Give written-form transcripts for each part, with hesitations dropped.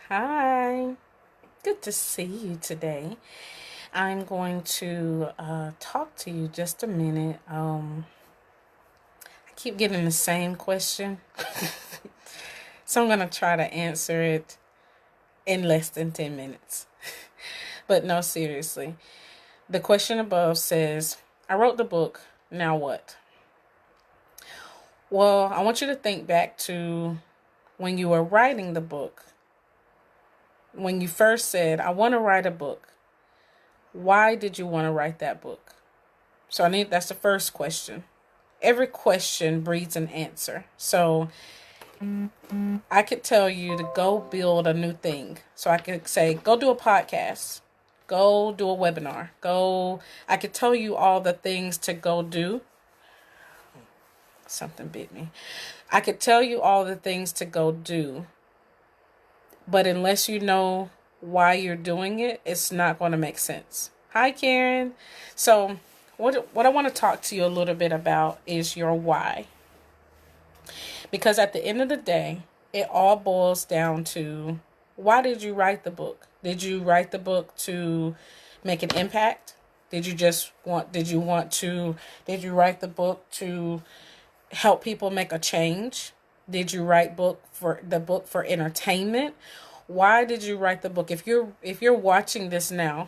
Hi, good to see you today. I'm going to talk to you just a minute. I keep getting the same question, so I'm going to try to answer it in less than 10 minutes. But no, seriously. The question above says, I wrote the book, now what? Well, I want you to think back to when you were writing the book. When you first said, I want to write a book. Why did you want to write that book? That's the first question. Every question breeds an answer. So I could tell you to go build a new thing. So I could say, go do a podcast, go do a webinar, I could tell you all the things to go do. Something bit me. I could tell you all the things to go do, but unless you know why you're doing it, it's not going to make sense. Hi, Karen. So what I want to talk to you a little bit about is your why. Because at the end of the day, it all boils down to, why did you write the book? Did you write the book to make an impact? Did you write the book to help people make a change? Did you write the book for entertainment? Why did you write the book? If you're watching this now,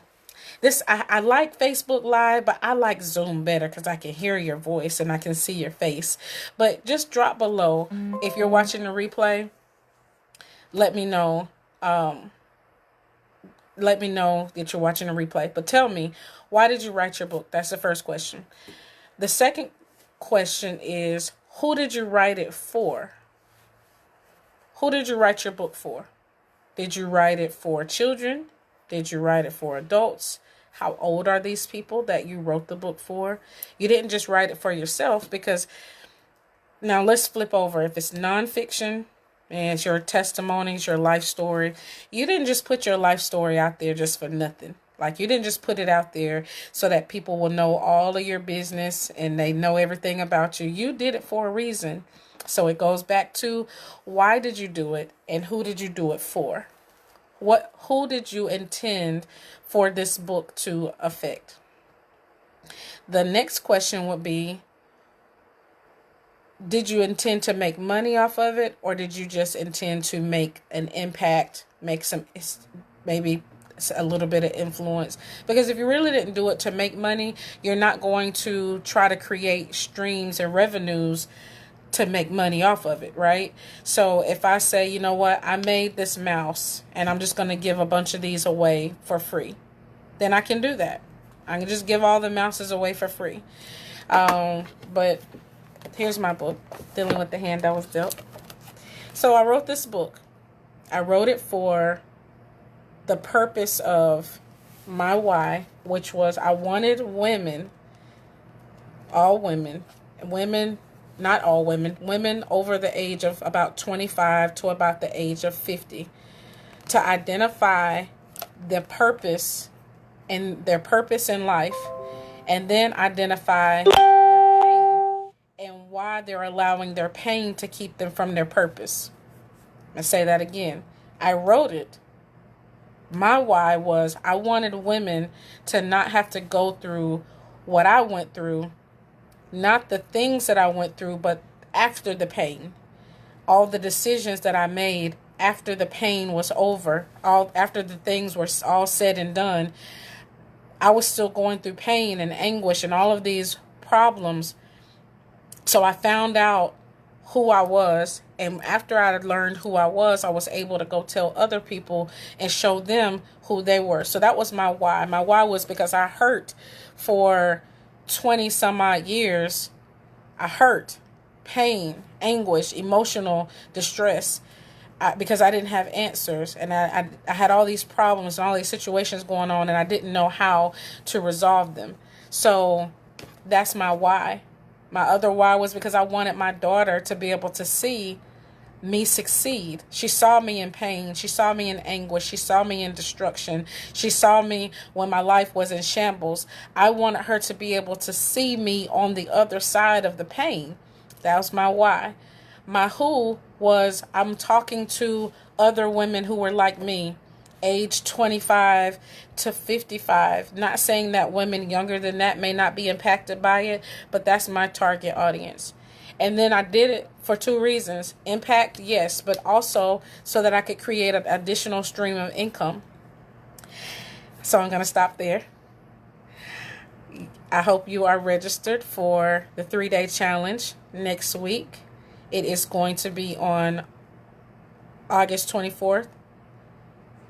I like Facebook Live, but I like Zoom better because I can hear your voice and I can see your face. But just drop below if you're watching the replay. Let me know. Let me know that you're watching the replay. But tell me, why did you write your book? That's the first question. The second question is, who did you write it for? Who did you write your book for? Did you write it for children? Did you write it for adults? How old are these people that you wrote the book for? You didn't just write it for yourself, because now let's flip over. If it's nonfiction and it's your testimonies, your life story, you didn't just put your life story out there just for nothing. Like, you didn't just put it out there so that people will know all of your business and they know everything about you. You did it for a reason. So it goes back to, why did you do it and who did you do it for? Who did you intend for this book to affect? The next question would be, did you intend to make money off of it, or did you just intend to make an impact, maybe a little bit of influence? Because if you really didn't do it to make money, you're not going to try to create streams and revenues to make money off of it, right? So if I say, you know what, I made this mouse and I'm just going to give a bunch of these away for free, then I can do that. I can just give all the mouses away for free. But here's my book, Dealing with the Hand I Was Dealt. So I wrote this book. I wrote it for the purpose of my why, which was, I wanted women, not all women over the age of about 25 to about the age of 50, to identify their purpose in life, and then identify their pain and why they're allowing their pain to keep them from their purpose. I say that again. I wrote it. My why was, I wanted women to not have to go through what I went through. Not the things that I went through, but after the pain. All the decisions that I made after the pain was over, after the things were all said and done, I was still going through pain and anguish and all of these problems. So I found out who I was, and after I learned who I was able to go tell other people and show them who they were. So that was my why. My why was because I hurt for 20 some odd years. I hurt, pain, anguish, emotional distress, because I didn't have answers, and I had all these problems and all these situations going on, and I didn't know how to resolve them. So that's my why. My other why was because I wanted my daughter to be able to see me succeed. She saw me in pain. She saw me in anguish. She saw me in destruction. She saw me when my life was in shambles. I wanted her to be able to see me on the other side of the pain. That was my why. My who was, I'm talking to other women who were like me, age 25 to 55. Not saying that women younger than that may not be impacted by it, but that's my target audience. And then I did it for two reasons. Impact, yes, but also so that I could create an additional stream of income. So I'm going to stop there. I hope you are registered for the 3-day challenge next week. It is going to be on August 24th.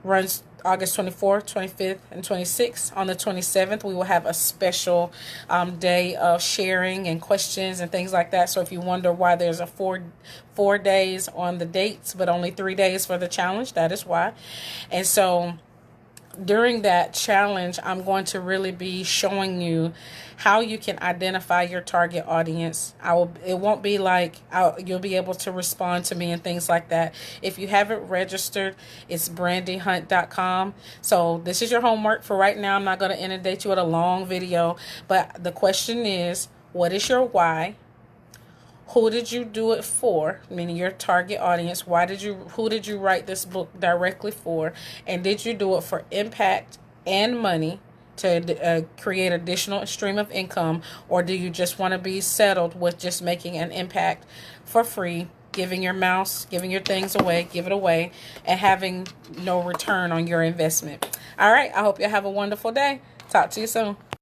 Runs August 24th, 25th, and 26th. On the 27th, we will have a special day of sharing and questions and things like that. So if you wonder why there's a four days on the dates, but only 3 days for the challenge, that is why. And so during that challenge, I'm going to really be showing you how you can identify your target audience. It won't be like you'll be able to respond to me and things like that. If you haven't registered, it's brandyhunt.com. So this is your homework for right now. I'm not going to inundate you with a long video, but the question is, what is your why? Who did you do it for? Meaning your target audience. Who did you write this book directly for? And did you do it for impact and money to create additional stream of income? Or do you just want to be settled with just making an impact for free, giving your things away, give it away, and having no return on your investment? All right. I hope you have a wonderful day. Talk to you soon.